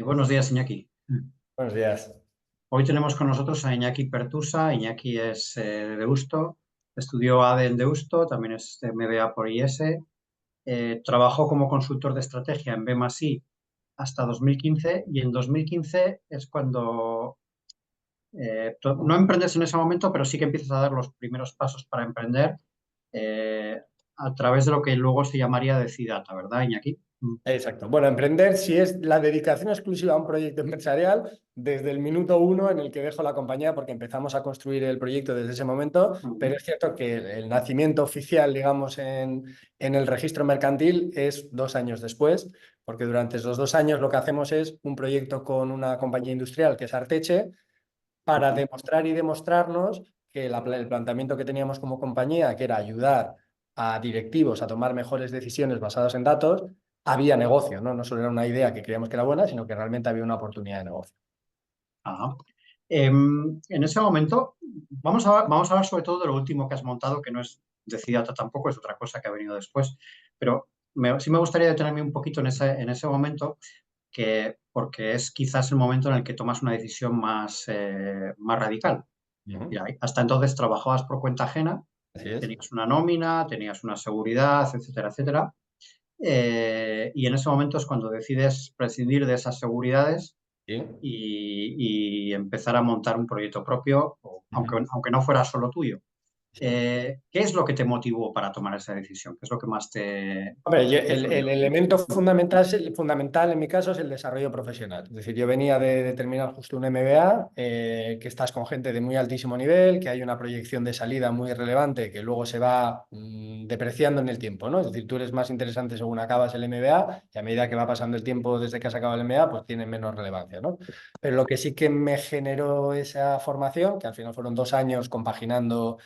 Buenos días, Iñaki. Buenos días. Hoy tenemos con nosotros a Iñaki Pertusa. Iñaki es de Deusto, estudió ADE en Deusto, también es de MBA por IS. Trabajó como consultor de estrategia en B+I hasta 2015 y en 2015 es cuando no emprendes en ese momento, pero sí que empiezas a dar los primeros pasos para emprender eh, a través de lo que luego se llamaría Decidata, ¿verdad, Iñaki? Exacto. Bueno, emprender si es la dedicación exclusiva a un proyecto empresarial desde el minuto uno en el que dejo la compañía, porque empezamos a construir el proyecto desde ese momento, pero es cierto que el nacimiento oficial, digamos, en el registro mercantil es 2 años después, porque durante esos 2 años lo que hacemos es un proyecto con una compañía industrial que es Arteche para demostrar y demostrarnos que el planteamiento que teníamos como compañía, que era ayudar a directivos a tomar mejores decisiones basadas en datos, había negocio, ¿no? No solo era una idea que creíamos que era buena, sino que realmente había una oportunidad de negocio. Ajá. En ese momento, vamos a hablar sobre todo de lo último que has montado, que no es Decidata tampoco, es otra cosa que ha venido después, pero sí me gustaría detenerme un poquito en ese momento, porque es quizás el momento en el que tomas una decisión más radical. Ujú. Mira, hasta entonces trabajabas por cuenta ajena, Así es. tenías una nómina, tenías una seguridad, etcétera, etcétera, y en ese momento es cuando decides prescindir de esas seguridades Sí. y empezar a montar un proyecto propio, Ujú. aunque no fuera solo tuyo. Sí. ¿Qué es lo que te motivó para tomar esa decisión? ¿Qué es lo que más Hombre, te el influyó? elemento fundamental, fundamental en mi caso es el desarrollo profesional. Es decir, yo venía de terminar justo un MBA, que estás con gente de muy altísimo nivel, que hay una proyección de salida muy relevante que luego se va depreciando en el tiempo, ¿no? Es decir, tú eres más interesante según acabas el MBA y a medida que va pasando el tiempo desde que has acabado el MBA, pues tiene menos relevancia, ¿no? Pero lo que sí que me generó esa formación, que al final fueron 2 años compaginando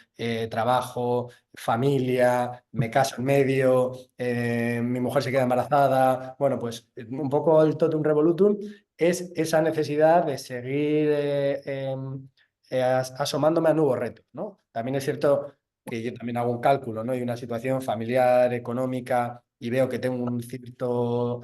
trabajo, familia, me caso en medio, mi mujer se queda embarazada, bueno, pues un poco el totum revolutum es esa necesidad de seguir asomándome a nuevos retos, ¿no? También es cierto que yo también hago un cálculo, ¿no? Y una situación familiar, económica, y veo que tengo un cierto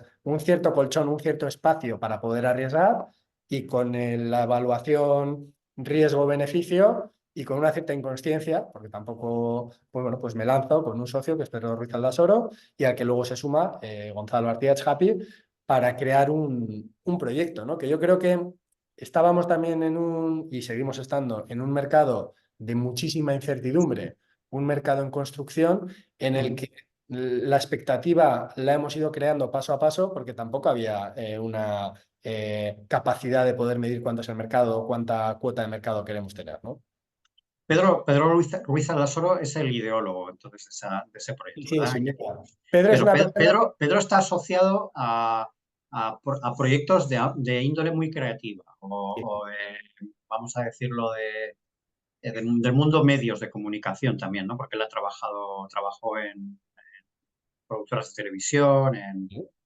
colchón, un cierto espacio para poder arriesgar, y con la evaluación riesgo-beneficio y con una cierta inconsciencia, porque tampoco, pues bueno, pues me lanzo con un socio que es Pedro Ruiz Aldasoro y al que luego se suma Gonzalo Artiach Happy para crear un proyecto, ¿no? Que yo creo que estábamos también y seguimos estando en un mercado de muchísima incertidumbre, un mercado en construcción en el que la expectativa la hemos ido creando paso a paso porque tampoco había una capacidad de poder medir cuánto es el mercado o cuánta cuota de mercado queremos tener, ¿no? Pedro Ruiz Aldasoro es el ideólogo entonces de ese proyecto, Sí, ¿verdad, sin Iñaki? duda. Pedro es Pero una persona. Pedro está asociado a proyectos de índole muy creativa, vamos a decirlo, del mundo medios de comunicación también, ¿no? Porque él trabajó en productoras de televisión,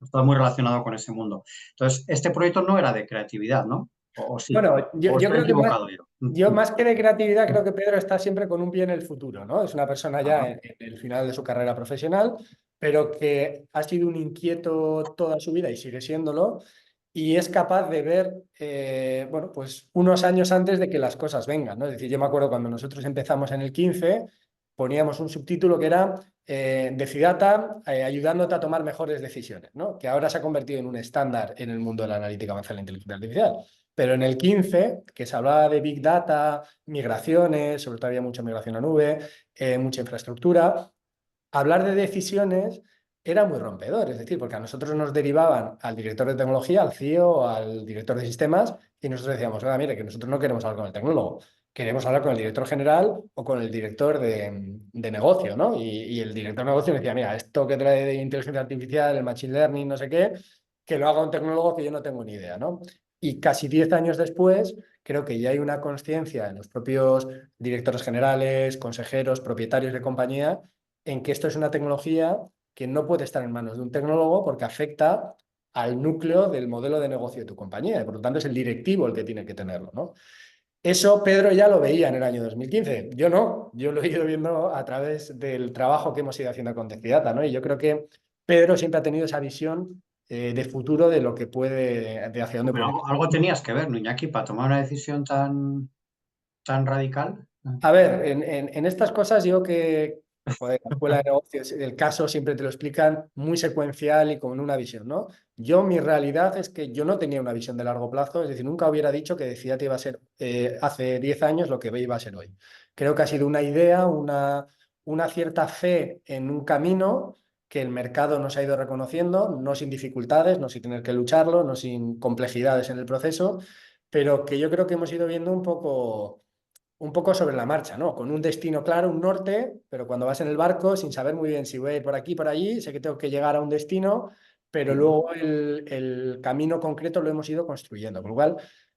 está muy relacionado con ese mundo. Entonces, este proyecto no era de creatividad, ¿no? O sí, Bueno, yo, o yo estoy creo que más, equivocado yo. yo más que de creatividad, creo que Pedro está siempre con un pie en el futuro, ¿no? Es una persona ya Ajá. en el final de su carrera profesional, pero que ha sido un inquieto toda su vida y sigue siéndolo, y es capaz de ver, bueno, pues unos años antes de que las cosas vengan, ¿no? Es decir, yo me acuerdo cuando nosotros empezamos en el 15, poníamos un subtítulo que era Decidata, ayudándote a tomar mejores decisiones, ¿no? Que ahora se ha convertido en un estándar en el mundo de la analítica avanzada de la inteligencia artificial. Pero en el 15, que se hablaba de Big Data, migraciones, sobre todo había mucha migración a nube, mucha infraestructura, hablar de decisiones era muy rompedor, es decir, porque a nosotros nos derivaban al director de tecnología, al CIO, al director de sistemas, y nosotros decíamos, oiga, mire, que nosotros no queremos hablar con el tecnólogo, queremos hablar con el director general o con el director de negocio, ¿no? Y el director de negocio me decía, mira, esto que trae de inteligencia artificial, el machine learning, no sé qué, que lo haga un tecnólogo que yo no tengo ni idea, ¿no? Y casi 10 años después, creo que ya hay una conciencia en los propios directores generales, consejeros, propietarios de compañía, en que esto es una tecnología que no puede estar en manos de un tecnólogo porque afecta al núcleo del modelo de negocio de tu compañía y por lo tanto es el directivo el que tiene que tenerlo, ¿no? Eso Pedro ya lo veía en el año 2015. Yo no, yo lo he ido viendo a través del trabajo que hemos ido haciendo con Decidata, ¿no? Y yo creo que Pedro siempre ha tenido esa visión de futuro de lo que puede, de hacia dónde Pero puede ir. algo tenías que ver, ¿no, Iñaki, para tomar una decisión tan radical? A ver, en estas cosas yo que, joder, la escuela de negocios, el caso siempre te lo explican muy secuencial y con una visión, ¿no? Yo, mi realidad es que yo no tenía una visión de largo plazo, es decir, nunca hubiera dicho que Decidate iba a ser hace 10 años lo que iba a ser hoy. Creo que ha sido una idea, una cierta fe en un camino que el mercado nos ha ido reconociendo, no sin dificultades, no sin tener que lucharlo, no sin complejidades en el proceso, pero que yo creo que hemos ido viendo un poco sobre la marcha, ¿no? Con un destino claro, un norte, pero cuando vas en el barco sin saber muy bien si voy a ir por aquí, por allí, sé que tengo que llegar a un destino, pero luego el camino concreto lo hemos ido construyendo. Con lo cual,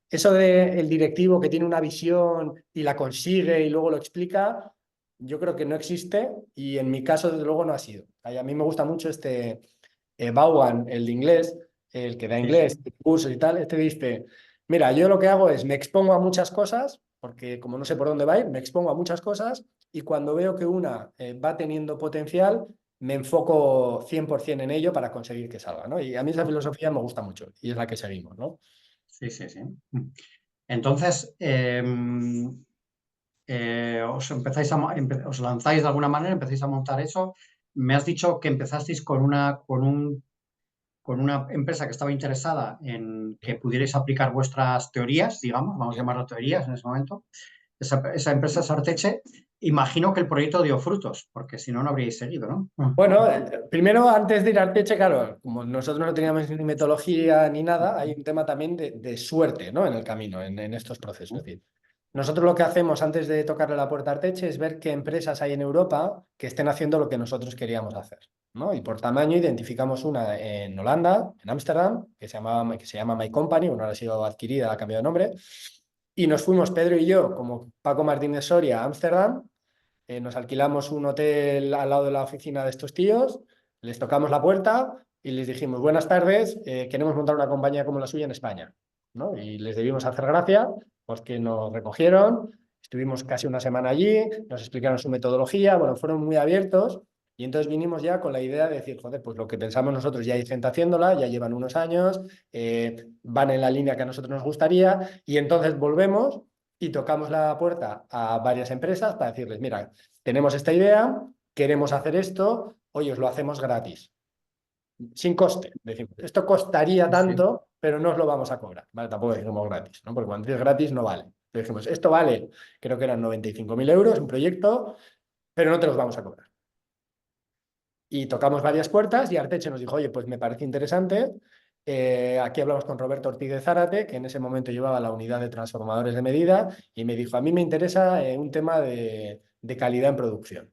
eso del directivo que tiene una visión y la consigue y luego lo explica, yo creo que no existe y en mi caso, desde luego, no ha sido. A mí me gusta mucho este Vaughan, el de inglés, el que da Sí, sí. inglés, cursos y tal, este dice, mira, yo lo que hago es me expongo a muchas cosas, porque como no sé por dónde va a ir, me expongo a muchas cosas y cuando veo que una va teniendo potencial, me enfoco 100% en ello para conseguir que salga, ¿no? Y a mí esa filosofía me gusta mucho y es la que seguimos, ¿no? Sí, sí, sí. Entonces, os empezáis os lanzáis de alguna manera, empezáis a montar eso. Me has dicho que empezasteis con una empresa que estaba interesada en que Sí. pudierais aplicar vuestras teorías, digamos, vamos a Sí. llamarlo teorías en ese momento. Esa empresa es Arteche. Imagino que el proyecto dio frutos, porque si no, no habríais seguido, ¿no? Bueno, primero, antes de ir al Teche, claro, como nosotros no teníamos ni metodología ni nada, hay un tema también de suerte, ¿no? En el camino, en estos procesos. Es decir, nosotros lo que hacemos antes de tocarle la puerta a Arteche es ver qué empresas hay en Europa que estén haciendo lo que nosotros queríamos hacer, ¿no? Y por tamaño identificamos una en Holanda, en Ámsterdam, que se llama My Company, bueno, ahora ha sido adquirida, ha cambiado de nombre, y nos fuimos Pedro y yo, como Paco Martínez Soria, a Ámsterdam. Nos alquilamos un hotel al lado de la oficina de estos tíos, les tocamos la puerta y les dijimos, buenas tardes, queremos montar una compañía como la suya en España, ¿no? Y les debimos hacer gracia porque nos recogieron, estuvimos casi una semana allí, nos explicaron su metodología, bueno, fueron muy abiertos y entonces vinimos ya con la idea de decir, joder, pues lo que pensamos nosotros ya hay gente haciéndola, ya llevan unos años, van en la línea que a nosotros nos gustaría y entonces volvemos y tocamos la puerta a varias empresas para decirles, mira, tenemos esta idea, queremos hacer esto, hoy os lo hacemos gratis, sin coste. Decimos, esto costaría Sí. tanto, pero no os lo vamos a cobrar. ¿Vale? Tampoco decimos gratis, ¿no? Porque cuando dices gratis no vale. Entonces dijimos, esto vale, creo que eran 95.000 euros, un proyecto, pero no te los vamos a cobrar. Y tocamos varias puertas y Arteche nos dijo, oye, pues me parece interesante. Aquí hablamos con Roberto Ortiz de Zárate, que en ese momento llevaba la unidad de transformadores de medida, y me dijo, a mí me interesa un tema de calidad en producción.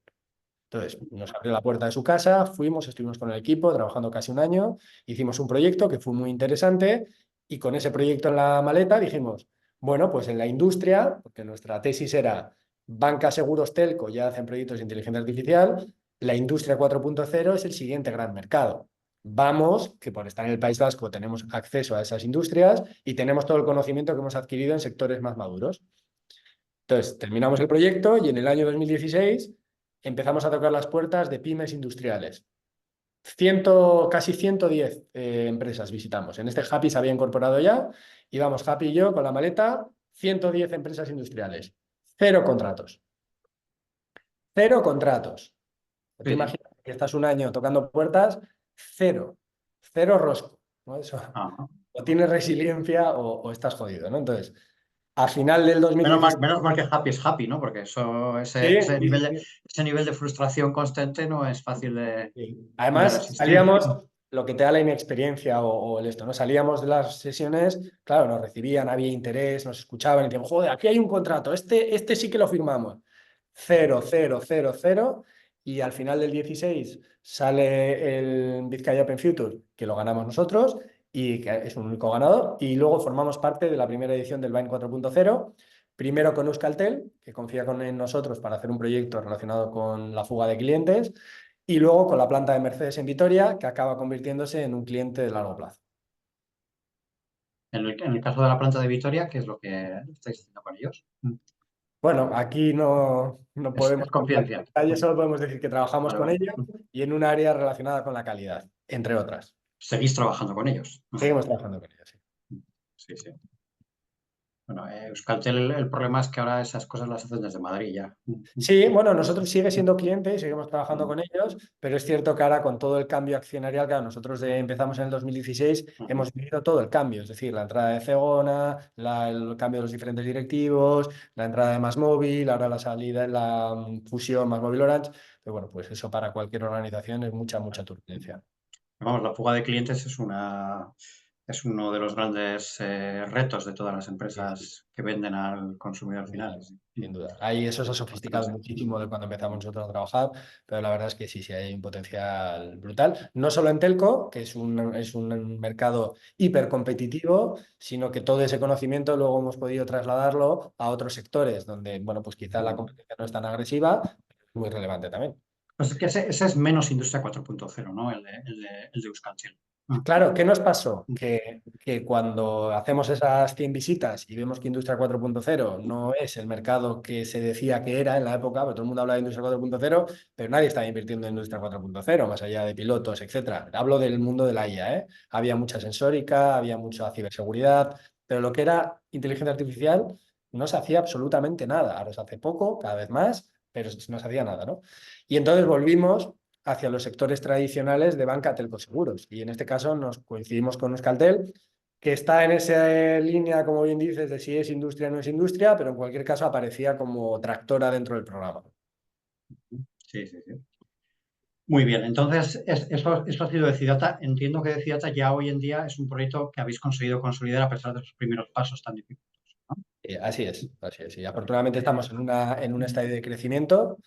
Entonces, nos abrió la puerta de su casa, fuimos, estuvimos con el equipo trabajando casi un año, hicimos un proyecto que fue muy interesante y con ese proyecto en la maleta dijimos, bueno, pues en la industria, porque nuestra tesis era banca, seguros, telco, ya hacen proyectos de inteligencia artificial, la industria 4.0 es el siguiente gran mercado. Vamos, que por estar en el País Vasco tenemos acceso a esas industrias y tenemos todo el conocimiento que hemos adquirido en sectores más maduros. Entonces, terminamos el proyecto y en el año 2016 empezamos a tocar las puertas de pymes industriales. Casi 110 empresas visitamos. En este Happy se había incorporado ya. Íbamos Happy y yo con la maleta, 110 empresas industriales. Cero contratos. Cero contratos. Te Sí, sí. imaginas que estás un año tocando puertas, cero. Cero rosco, ¿no? Eso, Ajá. o tienes resiliencia o estás jodido, ¿no? Entonces, a final del 2016... Menos mal que happy es happy, ¿no? Porque eso, Sí, sí, sí, sí. ese nivel de frustración constante no es fácil Sí. de Además, resistir. salíamos, lo que te da la inexperiencia o el esto, ¿no? Salíamos de las sesiones, claro, nos recibían, había interés, nos escuchaban y decían, joder, aquí hay un contrato, este sí que lo firmamos. Cero, cero, cero, cero. Y al final del 16 sale el Vizcaya Open Future, que lo ganamos nosotros y que es un único ganador. Y luego formamos parte de la primera edición del Vine 4.0. Primero con Euskaltel, que confía en nosotros para hacer un proyecto relacionado con la fuga de clientes. Y luego con la planta de Mercedes en Vitoria, que acaba convirtiéndose en un cliente de largo plazo. En el caso de la planta de Vitoria, ¿qué es lo que estáis haciendo con ellos? Bueno, aquí no Es podemos contar confidencial. detalles, solo podemos decir que trabajamos Vale, con vale. ellos y en un área relacionada con la calidad, entre otras. seguís trabajando con ellos. Seguimos trabajando con ellos, sí. Sí, sí. Bueno, Euskaltel, el problema es que ahora esas cosas las hacen desde Madrid ya. Sí, bueno, nosotros sigue siendo cliente y seguimos trabajando con ellos, pero es cierto que ahora con todo el cambio accionarial, claro, nosotros empezamos en el 2016, hemos vivido todo el cambio, es decir, la entrada de Zegona, el cambio de los diferentes directivos, la entrada de MásMóvil, ahora la salida, la fusión MásMóvil Orange, pero bueno, pues eso para cualquier organización es mucha, mucha turbulencia. Vamos, la fuga de clientes es uno de los grandes retos de todas las Sí, sí. empresas que venden al consumidor Sin final. duda, Sí. sin duda. Ahí eso se ha sofisticado muchísimo de cuando empezamos nosotros a trabajar, pero la verdad es que sí, sí, hay un potencial brutal. No solo en telco, que es un mercado hipercompetitivo, sino que todo ese conocimiento luego hemos podido trasladarlo a otros sectores donde, bueno, pues quizá la competencia no es tan agresiva, pero es muy relevante también. Pues es que ese es menos Industria 4.0, ¿no? El de Euskaltel. Claro, ¿qué nos pasó? Que cuando hacemos esas 100 visitas y vemos que Industria 4.0 no es el mercado que se decía que era en la época, porque todo el mundo habla de Industria 4.0, pero nadie estaba invirtiendo en Industria 4.0, más allá de pilotos, etcétera. Hablo del mundo de la IA, ¿eh? Había mucha sensórica, había mucha ciberseguridad, pero lo que era inteligencia artificial no se hacía absolutamente nada. Ahora se hace poco, cada vez más, pero no se hacía nada, ¿no? Y entonces volvimos hacia los sectores tradicionales de banca, telco, seguros. Y en este caso nos coincidimos con Euskaltel, que está en esa línea, como bien dices, de si es industria o no es industria, pero en cualquier caso aparecía como tractora dentro del programa. Sí, sí, sí. Muy bien, entonces eso ha sido Decidata. Entiendo que Decidata ya hoy en día es un proyecto que habéis conseguido consolidar a pesar de sus primeros pasos tan difíciles. Así es, así es. Y afortunadamente estamos en un estadio de crecimiento.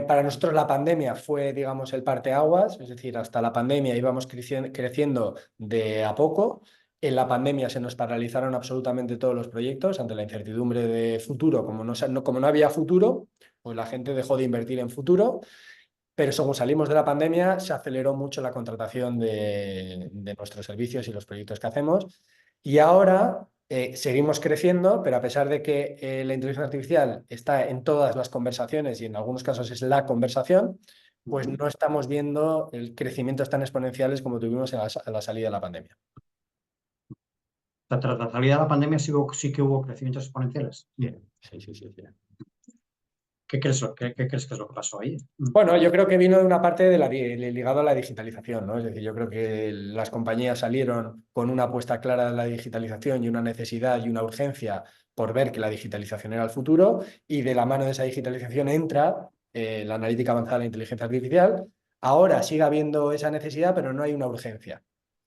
Para nosotros la pandemia fue, digamos, el parteaguas, es decir, hasta la pandemia íbamos creciendo de a poco. En la pandemia se nos paralizaron absolutamente todos los proyectos ante la incertidumbre de futuro. Como no había futuro, pues la gente dejó de invertir en futuro. Pero según salimos de la pandemia, se aceleró mucho la contratación de nuestros servicios y los proyectos que hacemos. Y ahora seguimos creciendo, pero a pesar de que la inteligencia artificial está en todas las conversaciones y en algunos casos es la conversación, pues no estamos viendo el crecimientos tan exponenciales como tuvimos a la salida de la pandemia. Tras la salida de la pandemia sí que hubo crecimientos exponenciales. Bien, sí, sí, sí, sí. ¿Qué crees que es lo que pasó ahí? Bueno, yo creo que vino de una parte ligado a la digitalización, ¿no? Es decir, yo creo que las compañías salieron con una apuesta clara de la digitalización y una necesidad y una urgencia por ver que la digitalización era el futuro y de la mano de esa digitalización entra la analítica avanzada de la inteligencia artificial. Ahora sigue habiendo esa necesidad, pero no hay una urgencia.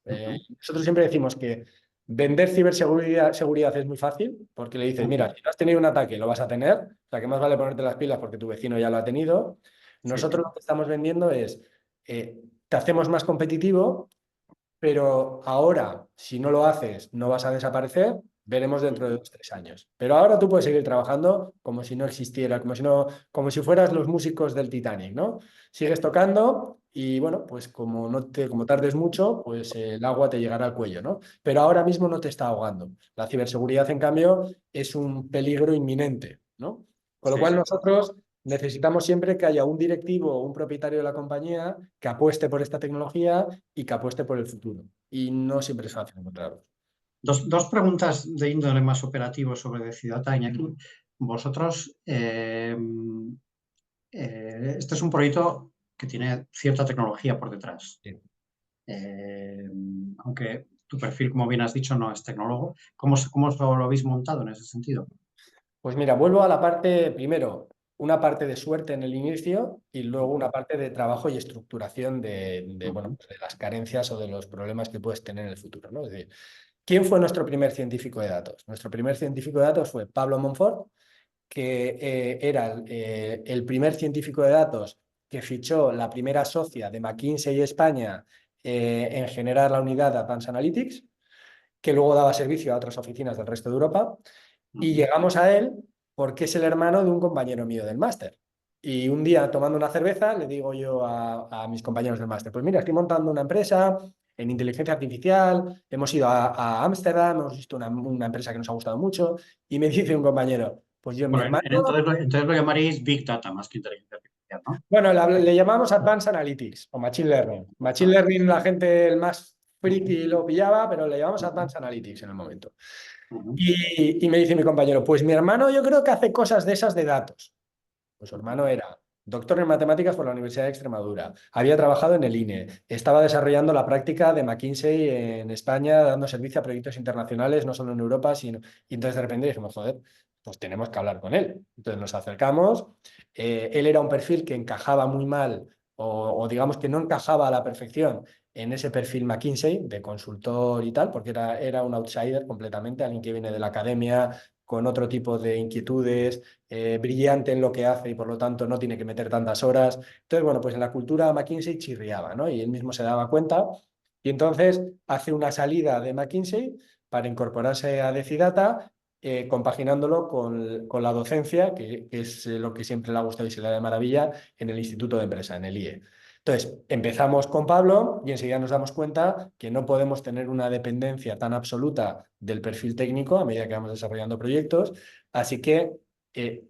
Nosotros siempre decimos que vender seguridad es muy fácil porque le dices, mira, si no has tenido un ataque, lo vas a tener, o sea, que más vale ponerte las pilas porque tu vecino ya lo ha tenido. Sí, Nosotros lo que estamos vendiendo es, te hacemos más competitivo, pero ahora, si no lo haces, no vas a desaparecer, veremos dentro de 2 o 3 años. Pero ahora tú puedes seguir trabajando como si no existiera, como si no, como si fueras los músicos del Titanic, ¿no? Sigues tocando y bueno, pues como tardes mucho, pues el agua te llegará al cuello, ¿no? Pero ahora mismo no te está ahogando. La ciberseguridad, en cambio, es un peligro inminente, ¿no? Con lo sí, cual sí. nosotros necesitamos siempre que haya un directivo o un propietario de la compañía que apueste por esta tecnología y que apueste por el futuro. Y no siempre es fácil encontrarlos. Dos preguntas de índole más operativo sobre Decidata, Iñaki. Vosotros, este es un proyecto que tiene cierta tecnología por detrás. Sí. Aunque tu perfil, como bien has dicho, no es tecnólogo. ¿Cómo lo habéis montado en ese sentido? Pues mira, vuelvo a la parte, primero, una parte de suerte en el inicio y luego una parte de trabajo y estructuración bueno, pues de las carencias o de los problemas que puedes tener en el futuro, ¿no? Es decir, ¿quién fue nuestro primer científico de datos? Nuestro primer científico de datos fue Pablo Monfort, que era el primer científico de datos que fichó la primera socia de McKinsey España en generar la unidad de Advanced Analytics, que luego daba servicio a otras oficinas del resto de Europa. Y llegamos a él porque es el hermano de un compañero mío del máster. Y un día, tomando una cerveza, le digo yo a mis compañeros del máster, pues mira, estoy montando una empresa en inteligencia artificial, hemos ido a Ámsterdam, hemos visto una empresa que nos ha gustado mucho, y me dice un compañero, pues yo, mi Bueno, hermano, entonces lo llamaréis Big Data más que inteligencia artificial. ¿no? Bueno, le llamamos Advanced Analytics o Machine Learning. Machine Learning la gente, el más friki lo pillaba, pero le llamamos Advanced Analytics en el momento. Ujú, Y me dice mi compañero, pues mi hermano yo creo que hace cosas de esas de datos. Pues su hermano era doctor en matemáticas por la Universidad de Extremadura, había trabajado en el INE, estaba desarrollando la práctica de McKinsey en España, dando servicio a proyectos internacionales, no solo en Europa, sino... Y entonces de repente dijimos, joder, pues tenemos que hablar con él. Entonces nos acercamos, él era un perfil que encajaba muy mal o digamos que no encajaba a la perfección en ese perfil McKinsey de consultor y tal, porque era un outsider completamente, alguien que viene de la academia con otro tipo de inquietudes, brillante en lo que hace y por lo tanto no tiene que meter tantas horas. Entonces, bueno, pues en la cultura McKinsey chirriaba, ¿no? Y él mismo se daba cuenta y entonces hace una salida de McKinsey para incorporarse a Decidata, compaginándolo con la docencia, que es lo que siempre le ha gustado y se le da de maravilla en el Instituto de Empresa, en el IE. Entonces, empezamos con Pablo y enseguida nos damos cuenta que no podemos tener una dependencia tan absoluta del perfil técnico a medida que vamos desarrollando proyectos. Así que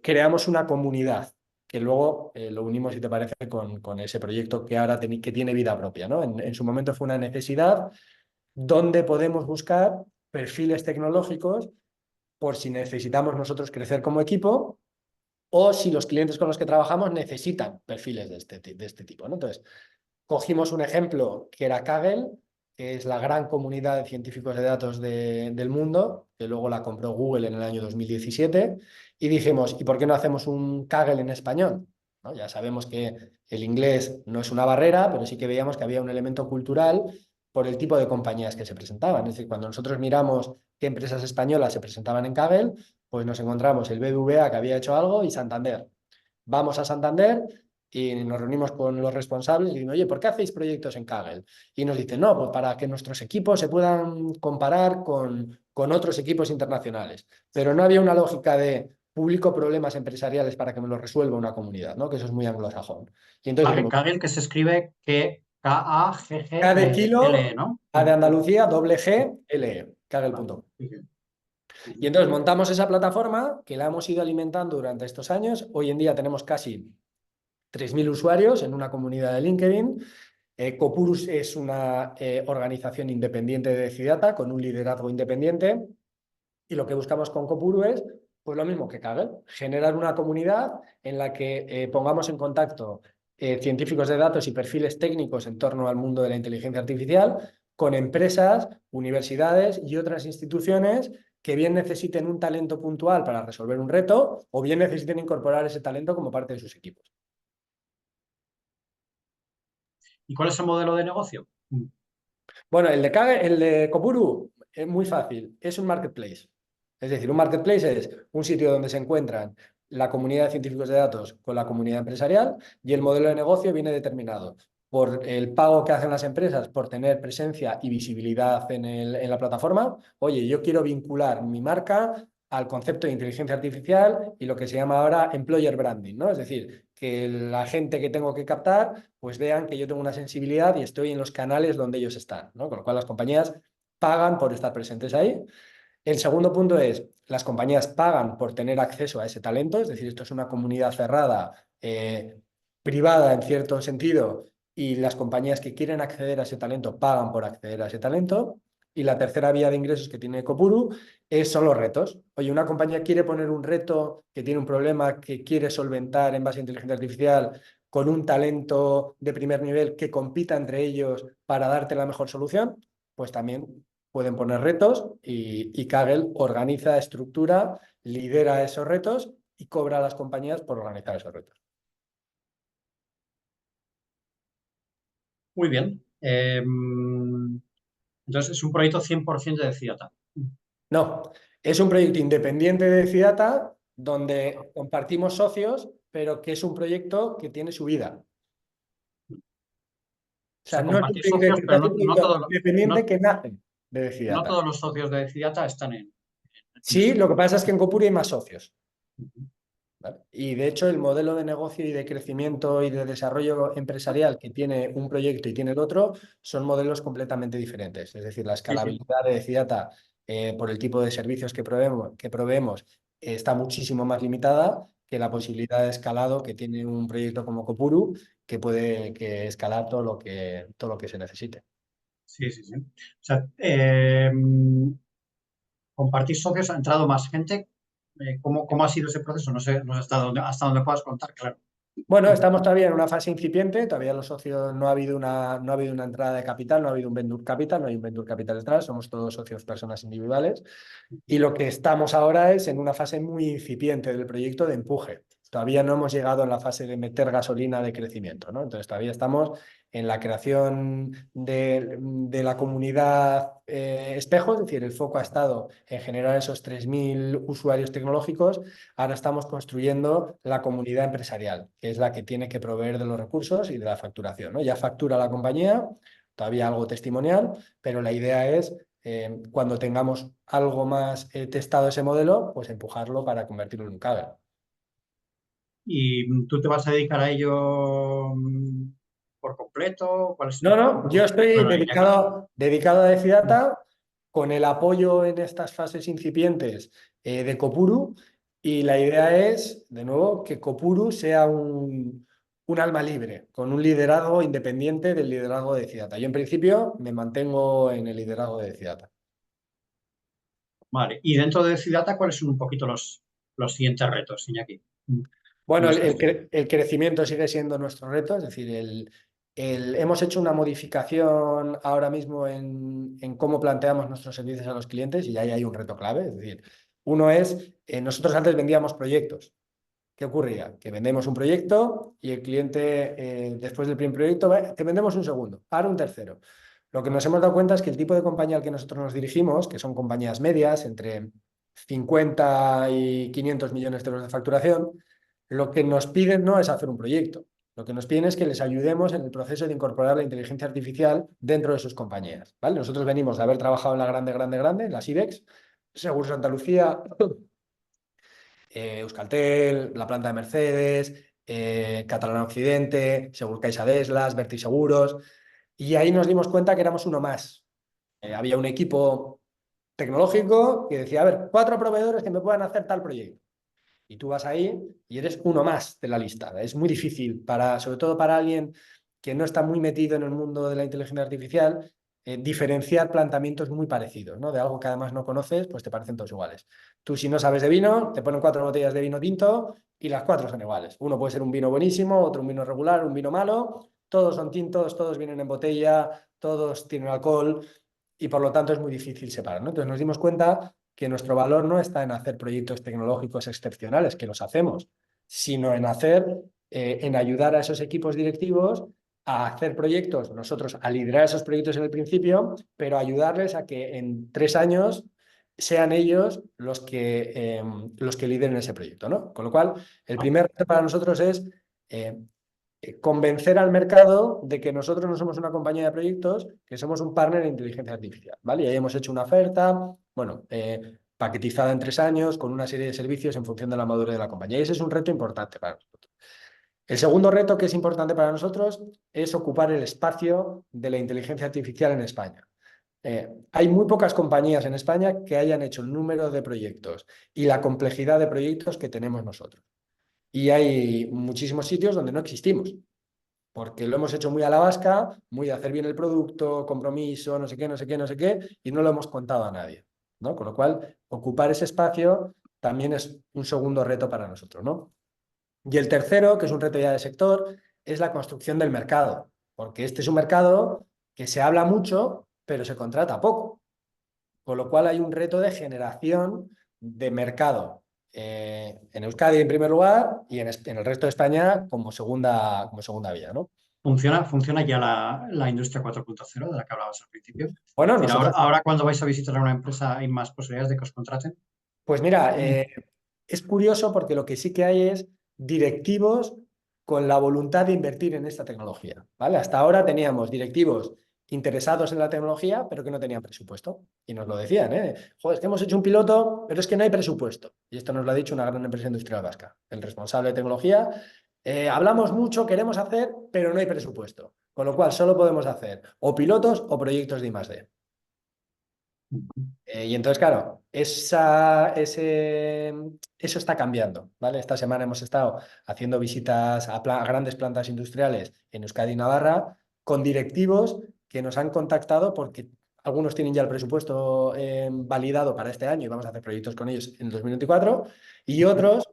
creamos una comunidad que luego lo unimos, si te parece, con ese proyecto que ahora que tiene vida propia, ¿no? En su momento fue una necesidad donde podemos buscar perfiles tecnológicos por si necesitamos nosotros crecer como equipo o si los clientes con los que trabajamos necesitan perfiles de este tipo, ¿no? Entonces, cogimos un ejemplo que era Kaggle, que es la gran comunidad de científicos de datos del mundo, que luego la compró Google en el año 2017, y dijimos, ¿y por qué no hacemos un Kaggle en español? ¿No? Ya sabemos que el inglés no es una barrera, pero sí que veíamos que había un elemento cultural por el tipo de compañías que se presentaban. Es decir, cuando nosotros miramos qué empresas españolas se presentaban en Kaggle, pues nos encontramos el BBVA que había hecho algo y Santander. Vamos a Santander y nos reunimos con los responsables y decimos, oye, ¿por qué hacéis proyectos en Kaggle? Y nos dicen, no, pues para que nuestros equipos se puedan comparar con otros equipos internacionales. Pero no había una lógica de publico problemas empresariales para que me los resuelva una comunidad, ¿no? Que eso es muy anglosajón. Y entonces Vale, dijimos, Kaggle que se escribe K de K-A-G-G-L-E, kilo, ¿no? A de Andalucía, doble G, L, Vale. Kaggle.com. Muy bien. Y Ujú. entonces montamos esa plataforma que la hemos ido alimentando durante estos años. Hoy en día tenemos casi 3.000 usuarios en una comunidad de LinkedIn. Copurus es una organización independiente de Decidata con un liderazgo independiente y lo que buscamos con Copurus es pues lo mismo que Kaggle, generar una comunidad en la que pongamos en contacto científicos de datos y perfiles técnicos en torno al mundo de la inteligencia artificial con empresas, universidades y otras instituciones que bien necesiten un talento puntual para resolver un reto o bien necesiten incorporar ese talento como parte de sus equipos. ¿Y cuál es el modelo de negocio? Bueno, el de Kopuru es muy fácil, es un marketplace. Es decir, un marketplace es un sitio donde se encuentran la comunidad de científicos de datos con la comunidad empresarial y el modelo de negocio viene determinado por el pago que hacen las empresas por tener presencia y visibilidad en la plataforma. Oye, yo quiero vincular mi marca al concepto de inteligencia artificial y lo que se llama ahora employer branding, ¿no? Es decir, que la gente que tengo que captar pues vean que yo tengo una sensibilidad y estoy en los canales donde ellos están, ¿no? Con lo cual las compañías pagan por estar presentes ahí. El segundo punto es, las compañías pagan por tener acceso a ese talento, es decir, esto es una comunidad cerrada, privada en cierto sentido, y las compañías que quieren acceder a ese talento pagan por acceder a ese talento. Y la tercera vía de ingresos que tiene Copuru son los retos. Oye, una compañía quiere poner un reto que tiene un problema que quiere solventar en base a inteligencia artificial con un talento de primer nivel que compita entre ellos para darte la mejor solución, pues también pueden poner retos y Kaggle organiza, estructura, lidera esos retos y cobra a las compañías por organizar esos retos. Muy bien. Entonces es un proyecto 100% de Ciata. No, es un proyecto independiente de Cidata donde compartimos socios, pero que es un proyecto que tiene su vida. O O sea, sea, no es un compartís proyecto, socios, pero es un proyecto independiente no, que nace de no Cidata. todos los socios de Ciata están en Sí, vuestro lo que proyecto. pasa es que en Copuri hay más socios. Ujú. ¿Vale? Y de hecho el modelo de negocio y de crecimiento y de desarrollo empresarial que tiene un proyecto y tiene el otro son modelos completamente diferentes. Es decir, la Sí, sí. escalabilidad de Cidata por el tipo de servicios que proveemos está muchísimo más limitada que la posibilidad de escalado que tiene un proyecto como Copuru, que puede escalar todo lo que se necesite. Sí, sí, sí. O sea, compartís socios, ha entrado más gente. ¿Cómo ha sido ese proceso? No sé hasta dónde puedas contar, claro. Bueno, estamos todavía en una fase incipiente, todavía los socios no ha habido una entrada de capital, no ha habido un venture capital, no hay un venture capital detrás, somos todos socios personas individuales. Y lo que estamos ahora es en una fase muy incipiente del proyecto de empuje. Todavía no hemos llegado en la fase de meter gasolina de crecimiento, ¿no? Entonces todavía estamos en la creación de la comunidad espejo, es decir, el foco ha estado en generar esos 3.000 usuarios tecnológicos. Ahora estamos construyendo la comunidad empresarial, que es la que tiene que proveer de los recursos y de la facturación, ¿no? Ya factura la compañía, todavía algo testimonial, pero la idea es cuando tengamos algo más testado ese modelo, pues empujarlo para convertirlo en un CAGR. ¿Y tú te vas a dedicar a ello por completo? ¿Cuál es No, no, yo estoy bueno, Iñaki? dedicado a Decidata con el apoyo en estas fases incipientes de Copuru y la idea es, de nuevo, que Copuru sea un alma libre, con un liderazgo independiente del liderazgo de Decidata. Yo en principio me mantengo en el liderazgo de Decidata. Vale. Y dentro de Cidata, ¿cuáles son un poquito los siguientes retos, Iñaki? Bueno, ¿Dónde estás tú? el crecimiento sigue siendo nuestro reto, es decir, hemos hecho una modificación ahora mismo en cómo planteamos nuestros servicios a los clientes y ahí hay un reto clave. Es decir, uno es, nosotros antes vendíamos proyectos. ¿Qué ocurría? Que vendemos un proyecto y el cliente, después del primer proyecto, te vendemos un segundo, ahora un tercero. Lo que nos hemos dado cuenta es que el tipo de compañía al que nosotros nos dirigimos, que son compañías medias, entre 50 y 500 millones de euros de facturación, lo que nos piden no es hacer un proyecto. Lo que nos piden es que les ayudemos en el proceso de incorporar la inteligencia artificial dentro de sus compañías. ¿Vale? Nosotros venimos de haber trabajado en la grande, en las IBEX, Seguros Santa Lucía, Euskaltel, la planta de Mercedes, Catalana Occidente, Seguros Deslas, Verti Seguros, y ahí nos dimos cuenta que éramos uno más. Había un equipo tecnológico que decía, a ver, 4 proveedores que me puedan hacer tal proyecto. Y tú vas ahí y eres uno más de la lista. Es muy difícil, sobre todo para alguien que no está muy metido en el mundo de la inteligencia artificial, diferenciar planteamientos muy parecidos, ¿no? De algo que además no conoces, pues te parecen todos iguales. Tú si no sabes de vino, te ponen 4 botellas de vino tinto y las 4 son iguales. Uno puede ser un vino buenísimo, otro un vino regular, un vino malo, todos son tintos, todos vienen en botella, todos tienen alcohol y por lo tanto es muy difícil separar, ¿no? Entonces nos dimos cuenta que nuestro valor no está en hacer proyectos tecnológicos excepcionales, que los hacemos, sino en ayudar a esos equipos directivos a hacer proyectos, nosotros a liderar esos proyectos en el principio, pero ayudarles a que en 3 años sean ellos los que lideren ese proyecto, ¿no? Con lo cual, el primer reto para nosotros es eh, convencer al mercado de que nosotros no somos una compañía de proyectos, que somos un partner de inteligencia artificial, ¿vale? Y ahí hemos hecho una oferta, bueno, paquetizada en 3 años, con una serie de servicios en función de la madurez de la compañía. Y ese es un reto importante para nosotros. El segundo reto que es importante para nosotros es ocupar el espacio de la inteligencia artificial en España. Hay muy pocas compañías en España que hayan hecho el número de proyectos y la complejidad de proyectos que tenemos nosotros. Y hay muchísimos sitios donde no existimos porque lo hemos hecho muy a la vasca, muy de hacer bien el producto, compromiso, no sé qué, no sé qué, no sé qué, y no lo hemos contado a nadie, ¿no? Con lo cual, ocupar ese espacio también es un segundo reto para nosotros, ¿no? Y el tercero, que es un reto ya de sector, es la construcción del mercado, porque este es un mercado que se habla mucho, pero se contrata poco. Con lo cual hay un reto de generación de mercado en Euskadi en primer lugar y en el resto de España como segunda vía, ¿no? ¿Funciona ya la industria 4.0 de la que hablabas al principio? Es Bueno, decir, ahora, nosotros, ahora cuando vais a visitar a una empresa hay más posibilidades de que os contraten. pues mira, es curioso porque lo que sí que hay es directivos con la voluntad de invertir en esta tecnología, ¿vale? Hasta ahora teníamos directivos interesados en la tecnología, pero que no tenían presupuesto. Y nos lo decían, ¿eh? Joder, es que hemos hecho un piloto, pero es que no hay presupuesto. Y esto nos lo ha dicho una gran empresa industrial vasca, el responsable de tecnología. Hablamos mucho, queremos hacer, pero no hay presupuesto. Con lo cual, solo podemos hacer o pilotos o proyectos de I+D. Ujú. Y entonces, claro, eso está cambiando, ¿vale? Esta semana hemos estado haciendo visitas a grandes plantas industriales en Euskadi y Navarra con directivos que nos han contactado porque algunos tienen ya el presupuesto validado para este año y vamos a hacer proyectos con ellos en 2024 y otros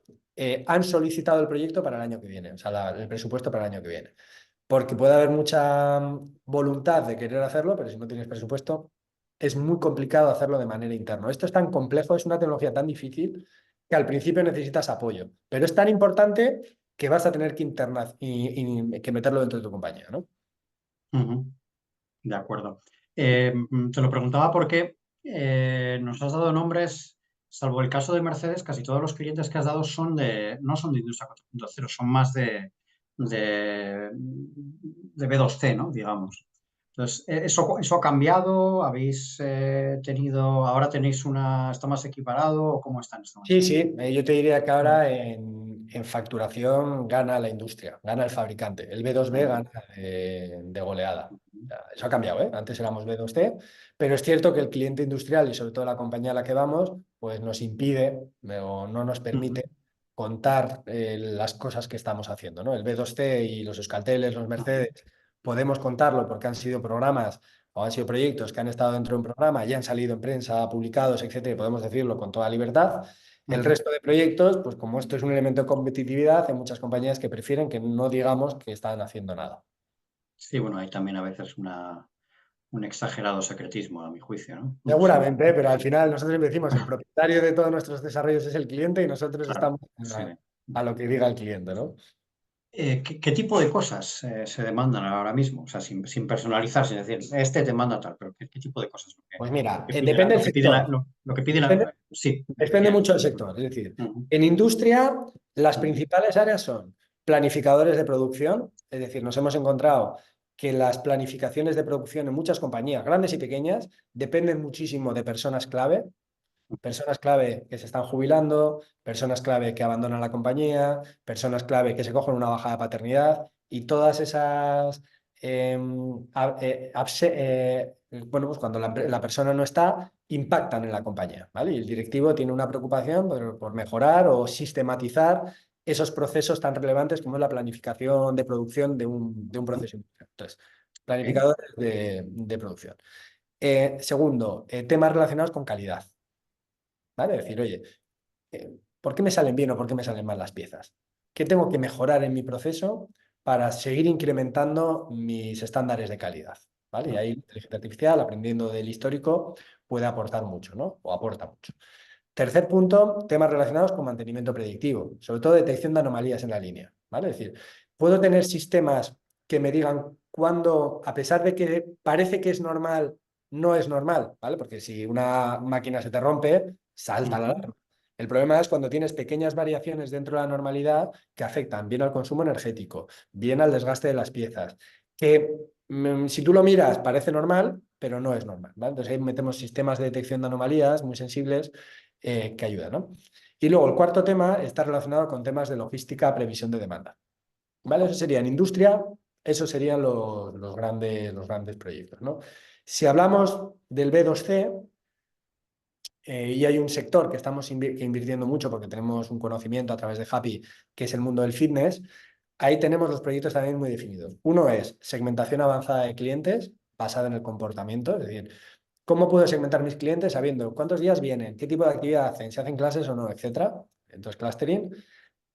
han solicitado el proyecto para el año que viene, o sea, el presupuesto para el año que viene. Porque puede haber mucha voluntad de querer hacerlo, pero si no tienes presupuesto, es muy complicado hacerlo de manera interna. Esto es tan complejo, es una tecnología tan difícil que al principio necesitas apoyo, pero es tan importante que vas a tener que que meterlo dentro de tu compañía, ¿no? Ujú. De acuerdo. Te lo preguntaba porque nos has dado nombres, salvo el caso de Mercedes, casi todos los clientes que has dado no son de Industria 4.0, son más de B2C, ¿no? Digamos. Entonces, ¿eso ha cambiado? ¿Habéis ahora tenéis está más equiparado o cómo está en este Sí, momento? sí, yo te diría que ahora en facturación gana la industria, gana el fabricante. El B2B Ujú, gana de goleada. ujú, O sea, eso ha cambiado, ¿eh? Antes éramos B2C, pero es cierto que el cliente industrial y sobre todo la compañía a la que vamos, pues nos impide o no nos ujú, permite contar las cosas que estamos haciendo, ¿no? El B2C y los Euskalteles, los ujú, Mercedes, podemos contarlo porque han sido programas o han sido proyectos que han estado dentro de un programa y han salido en prensa, publicados, etcétera, y podemos decirlo con toda libertad. El ujú. resto de proyectos, pues como esto es un elemento de competitividad, hay muchas compañías que prefieren que no digamos que están haciendo nada. Sí, bueno, hay también a veces un exagerado secretismo, a mi juicio, ¿no? No sé. Seguramente, pero al final nosotros decimos, el propietario de todos nuestros desarrollos es el cliente y nosotros Claro, estamos sí. a lo que diga el cliente, ¿no? ¿Qué tipo de cosas se demandan ahora mismo? O sea, sin personalizar, sin decir, este te manda tal, pero ¿qué tipo de cosas? Pues mira, Lo que pide depende del lo que pide sector. lo que pide Depende, sí, depende mucho del sector. Es decir, ujú, en industria, las ujú, principales áreas son planificadores de producción, es decir, nos hemos encontrado que las planificaciones de producción en muchas compañías, grandes y pequeñas, dependen muchísimo de personas clave que se están jubilando, personas clave que abandonan la compañía, personas clave que se cogen una baja de paternidad y todas esas, bueno, pues cuando la persona no está, impactan en la compañía, ¿vale? Y el directivo tiene una preocupación por mejorar o sistematizar esos procesos tan relevantes como es la planificación de producción de un ujú, proceso industrial. Entonces, ok, planificadores de producción. Segundo, temas relacionados con calidad. ¿Vale? Decir, oye, ¿por qué me salen bien o por qué me salen mal las piezas? ¿Qué tengo que mejorar en mi proceso para seguir incrementando mis estándares de calidad? ¿Vale? Y ahí la inteligencia artificial, aprendiendo del histórico, puede aportar mucho, ¿no? O aporta mucho. Tercer punto, temas relacionados con mantenimiento predictivo, sobre todo detección de anomalías en la línea, ¿vale? Es decir, puedo tener sistemas que me digan cuándo, a pesar de que parece que es normal, no es normal, ¿vale? Porque si una máquina se te rompe, salta la ujú, alarma. El problema es cuando tienes pequeñas variaciones dentro de la normalidad que afectan bien al consumo energético, bien al desgaste de las piezas, que si tú lo miras parece normal, pero no es normal, ¿vale? Entonces ahí metemos sistemas de detección de anomalías muy sensibles que ayuda, ¿no? Y luego el cuarto tema está relacionado con temas de logística, previsión de demanda. ¿Vale? Eso sería en industria, esos serían los grandes proyectos, ¿no? Si hablamos del B2C, y hay un sector que estamos invirtiendo mucho porque tenemos un conocimiento a través de Happy, que es el mundo del fitness, ahí tenemos los proyectos también muy definidos. Uno es segmentación avanzada de clientes basada en el comportamiento, es decir, ¿cómo puedo segmentar mis clientes sabiendo cuántos días vienen, qué tipo de actividad hacen, si hacen clases o no, etcétera? Entonces, clustering.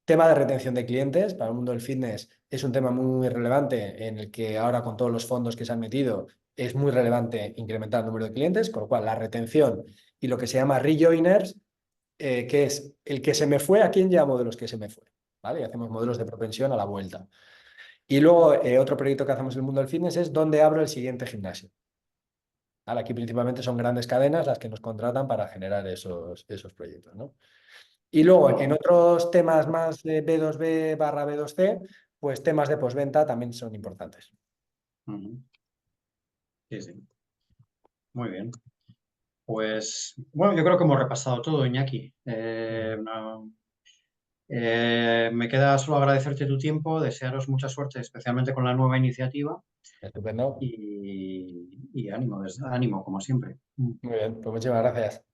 Tema de retención de clientes, para el mundo del fitness es un tema muy relevante en el que ahora con todos los fondos que se han metido es muy relevante incrementar el número de clientes, con lo cual la retención y lo que se llama rejoiners, que es el que se me fue, ¿a quién llamo de los que se me fue? ¿Vale? Y hacemos modelos de propensión a la vuelta. Y luego otro proyecto que hacemos en el mundo del fitness es dónde abro el siguiente gimnasio. ¿Vale? Aquí principalmente son grandes cadenas las que nos contratan para generar esos proyectos, ¿no? Y luego, en otros temas más de B2B barra B2C, pues temas de postventa también son importantes. ujú. Sí, sí. Muy bien. Pues, bueno, yo creo que hemos repasado todo, Iñaki. Me queda solo agradecerte tu tiempo, desearos mucha suerte, especialmente con la nueva iniciativa Estupendo. y ánimo, ánimo como siempre. Muy bien, pues muchísimas gracias.